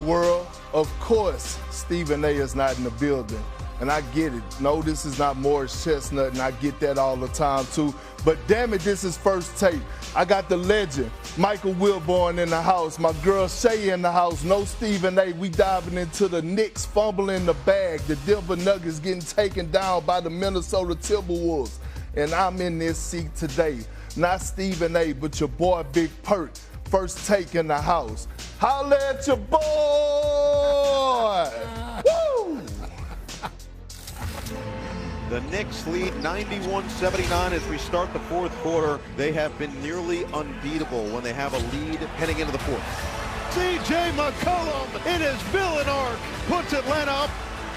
World, of course, Stephen A is not in the building. And I get it. No, this is not Morris Chestnut, and I get that all the time, too. But damn it, this is First Take. I got the legend, Michael Wilbon, in the house. My girl Shay in the house. No Stephen A. We diving into the Knicks fumbling the bag. The Denver Nuggets getting taken down by the Minnesota Timberwolves. And I'm in this seat today. Not Stephen A., but your boy Big Perk. First Take in the house. Holla at your boy! Woo! The Knicks lead 91-79 as we start the fourth quarter. They have been nearly unbeatable when they have a lead heading into the fourth. CJ McCollum in his villain arc puts Atlanta up.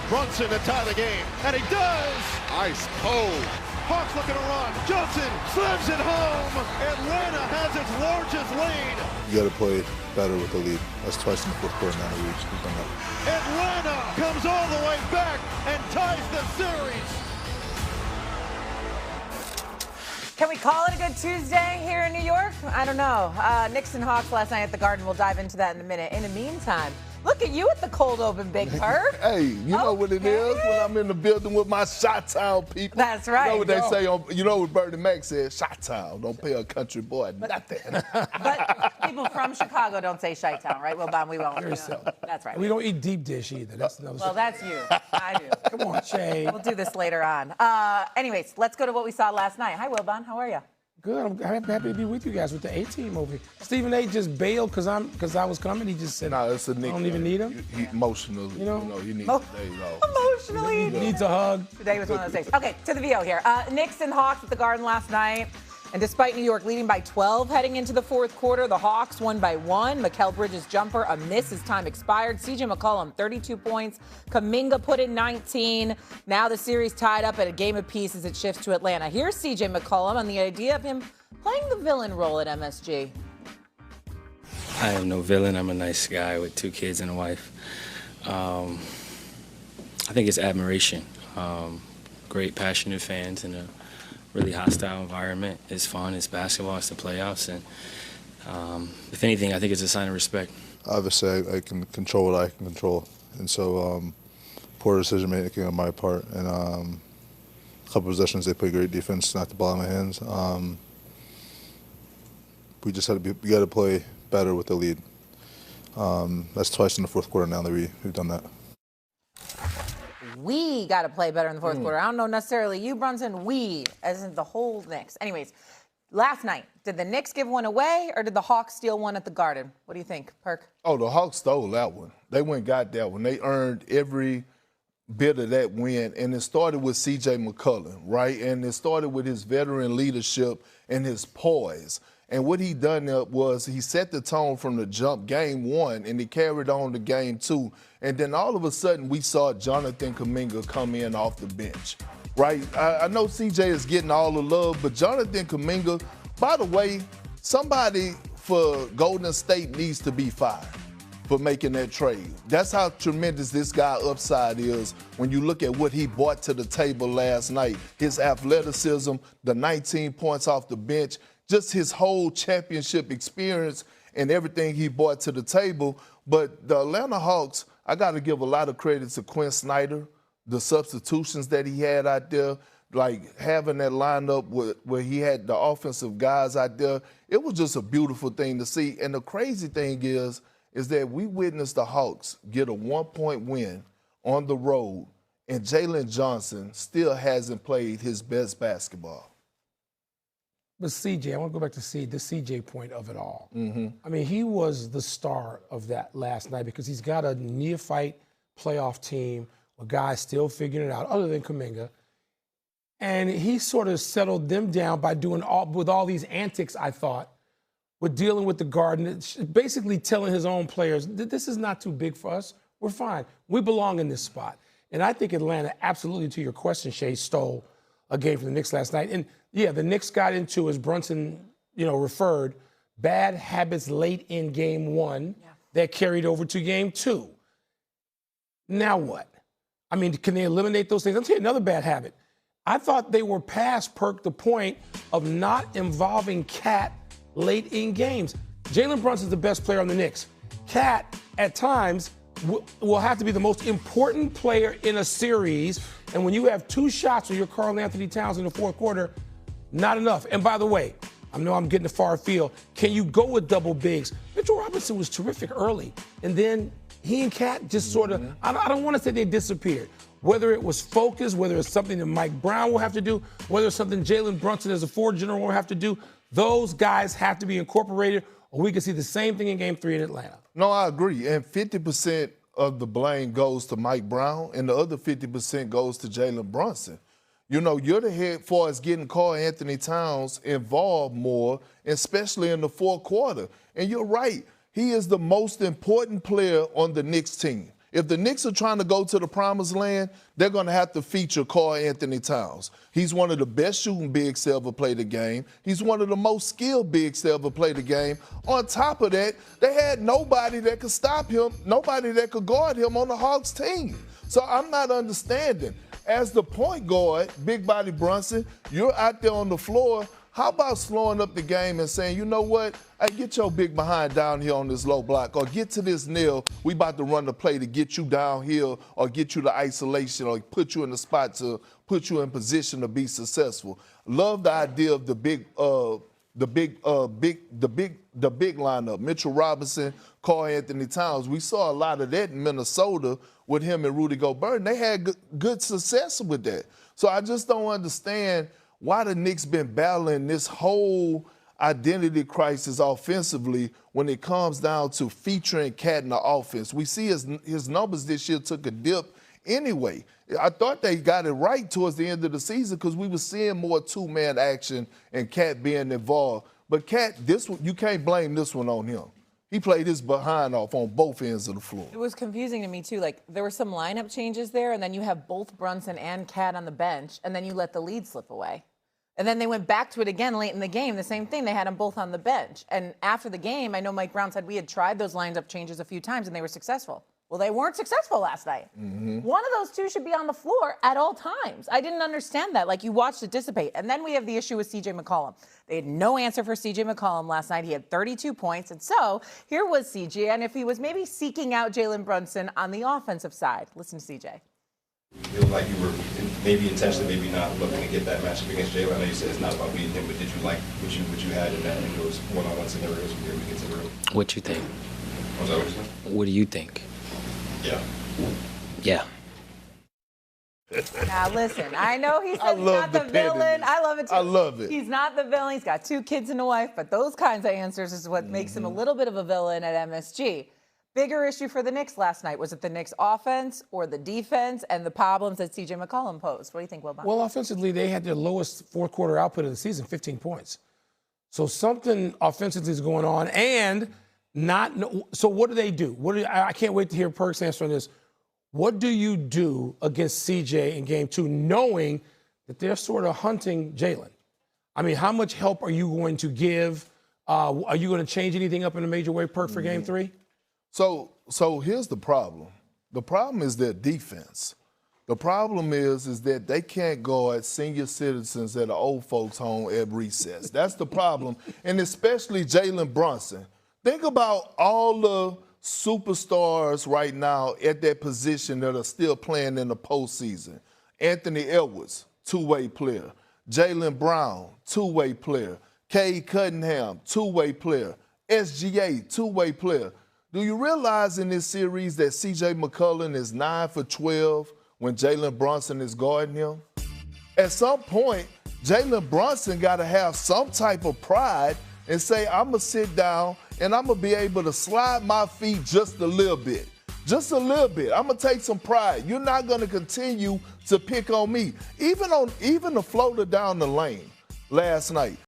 Brunson to tie the game, and he does! Ice cold. Hawks looking to run. Johnson slams it home. Atlanta has its largest lead. You got to play better with the lead. That's twice in the fourth quarter now we've done that. Atlanta comes all the way back and ties the series. Can we call it a good Tuesday here in New York? I don't know. Knicks and Hawks last night at the Garden. We'll dive into that in a minute. In the meantime, look at you at the cold open, Big Perk. Hey, you know what it is when I'm in the building with my Chi-Town people. That's right. You know what they say, you know what Bernie Mac said? Chi-Town, don't pay a country boy nothing. But people from Chicago don't say Chi-Town, right, Wilbon? We won't. That's right. We don't eat deep dish either. That's another Well, that's you. I do. Come on, Shay. We'll do this later on. Anyways, let's go to what we saw last night. Hi, Wilbon. How are you? Good. I'm happy to be with you guys with the A-team over here. Stephen A. just bailed because I was coming. He just said, "No, it's a Knicks. I don't even need him." He emotionally, you know, he needs a day off. Emotionally. Needs a hug. Today was one of those days. Okay, to the VO here. Knicks and Hawks at the Garden last night. And despite New York leading by 12 heading into the fourth quarter, the Hawks won by 1. Mikal Bridges' jumper, a miss as time expired. CJ McCollum, 32 points. Kuminga put in 19. Now the series tied up at a game apiece as it shifts to Atlanta. Here's CJ McCollum on the idea of him playing the villain role at MSG. I am no villain. I'm a nice guy with 2 kids and a wife. I think it's admiration. Great, passionate fans in a really hostile environment. It's fun. It's basketball. It's the playoffs. And if anything, I think it's a sign of respect. Obviously, I can control what I can control. And so poor decision making on my part. And a couple of possessions, they played great defense, knocked the ball in my hands. We just had to we got to play better with the lead. That's twice in the fourth quarter now that we've done that. We got to play better in the fourth quarter. I don't know necessarily you, Brunson. We, as in the whole Knicks. Anyways, last night, did the Knicks give one away or did the Hawks steal one at the Garden? What do you think, Perk? Oh, the Hawks stole that one. They went and got that one. They earned every bit of that win, and it started with CJ McCollum, right? And it started with his veteran leadership and his poise. And what he done was he set the tone from the jump game 1, and he carried on to game 2. And then all of a sudden, we saw Jonathan Kuminga come in off the bench, right? I know CJ is getting all the love, but Jonathan Kuminga, by the way, somebody for Golden State needs to be fired for making that trade. That's how tremendous this guy upside is when you look at what he brought to the table last night. His athleticism, the 19 points off the bench, just his whole championship experience and everything he brought to the table. But the Atlanta Hawks, I got to give a lot of credit to Quinn Snyder, the substitutions that he had out there, like having that lineup where he had the offensive guys out there. It was just a beautiful thing to see. And the crazy thing is that we witnessed the Hawks get a 1-point win on the road, and Jalen Johnson still hasn't played his best basketball. But CJ, I want to go back to the CJ point of it all. I mean, he was the star of that last night because he's got a neophyte playoff team with guys still figuring it out, other than Kuminga. And he sort of settled them down by doing with all these antics, I thought, with dealing with the Garden, basically telling his own players, this is not too big for us. We're fine. We belong in this spot. And I think Atlanta, absolutely to your question, Shay, stole a game from the Knicks last night. And yeah, the Knicks got into, as Brunson, referred, bad habits late in game 1 that carried over to game 2. Now what? I mean, can they eliminate those things? I'll tell you another bad habit. I thought they were past, Perk, the point of not involving Cat late in games. Jalen Brunson's the best player on the Knicks. Cat, at times, will have to be the most important player in a series. And when you have 2 shots with your Karl Anthony Towns in the fourth quarter, not enough. And by the way, I know I'm getting a far field. Can you go with double bigs? Mitchell Robinson was terrific early. And then he and Cat just sort of, I don't want to say they disappeared. Whether it was focus, whether it's something that Mike Brown will have to do, whether it's something Jalen Brunson as a forward general will have to do, those guys have to be incorporated, or we can see the same thing in Game 3 in Atlanta. No, I agree. And 50% of the blame goes to Mike Brown, and the other 50% goes to Jalen Brunson. You know, you're the head for us getting Karl Anthony Towns involved more, especially in the fourth quarter. And you're right. He is the most important player on the Knicks team. If the Knicks are trying to go to the promised land, they're going to have to feature Karl Anthony Towns. He's one of the best shooting bigs to ever play the game. He's one of the most skilled bigs to ever play the game. On top of that, they had nobody that could stop him, nobody that could guard him on the Hawks team. So I'm not understanding. As the point guard, Big Body Brunson, you're out there on the floor. How about slowing up the game and saying, you know what, hey, get your big behind down here on this low block, or get to this nail. We about to run the play to get you downhill or get you to isolation or put you in the spot to put you in position to be successful. Love the idea of the big lineup. Mitchell Robinson, Karl Anthony Towns. We saw a lot of that in Minnesota with him and Rudy Gobert, and they had good success with that. So I just don't understand why the Knicks been battling this whole identity crisis offensively when it comes down to featuring Cat in the offense. We see his numbers this year took a dip anyway. I thought they got it right towards the end of the season because we were seeing more two-man action and Cat being involved. But Cat, this one, you can't blame this one on him. He played his behind off on both ends of the floor. It was confusing to me, too. Like, there were some lineup changes there, and then you have both Brunson and Cat on the bench, and then you let the lead slip away. And then they went back to it again late in the game. The same thing. They had them both on the bench. And after the game, I know Mike Brown said we had tried those lineup changes a few times, and they were successful. Well, they weren't successful last night. One of those two should be on the floor at all times. I didn't understand that. Like, you watched it dissipate. And then we have the issue with CJ McCollum. They had no answer for CJ McCollum last night. He had 32 points. And so here was CJ. And if he was maybe seeking out Jalen Brunson on the offensive side, listen to CJ. It was like you were maybe intentionally, maybe not looking to get that matchup against Jalen. I know you said it's not about beating him, but did you like what you had in those one-on-one scenarios when you were able to get to the rim? What you think? Was that what you said? What do you think? Yeah. Yeah. Now, listen, I know he said he's not the villain. I love it, too. I love it. He's not the villain. He's got 2 kids and a wife, but those kinds of answers is what makes him a little bit of a villain at MSG. Bigger issue for the Knicks last night. Was it the Knicks offense or the defense and the problems that CJ McCollum posed? What do you think, Wilbon? Well, offensively, they had their lowest fourth quarter output of the season, 15 points. So something offensively is going on. And so what do they do? I can't wait to hear Perk's answer on this. What do you do against CJ in game 2, knowing that they're sort of hunting Jalen? I mean, how much help are you going to give? Are you going to change anything up in a major way, Perk, for game 3? So here's the problem. The problem is their defense. The problem is that they can't guard senior citizens at an old folks' home at recess. That's the problem, and especially Jalen Brunson. Think about all the superstars right now at that position that are still playing in the postseason. Anthony Edwards, two-way player. Jaylen Brown, two-way player. Cade Cunningham, two-way player. SGA, two-way player. Do you realize in this series that CJ McCollum is 9 for 12 when Jalen Brunson is guarding him? At some point, Jalen Brunson got to have some type of pride and say, I'm going to sit down and I'm going to be able to slide my feet just a little bit. Just a little bit. I'm going to take some pride. You're not going to continue to pick on me. Even the floater down the lane last night.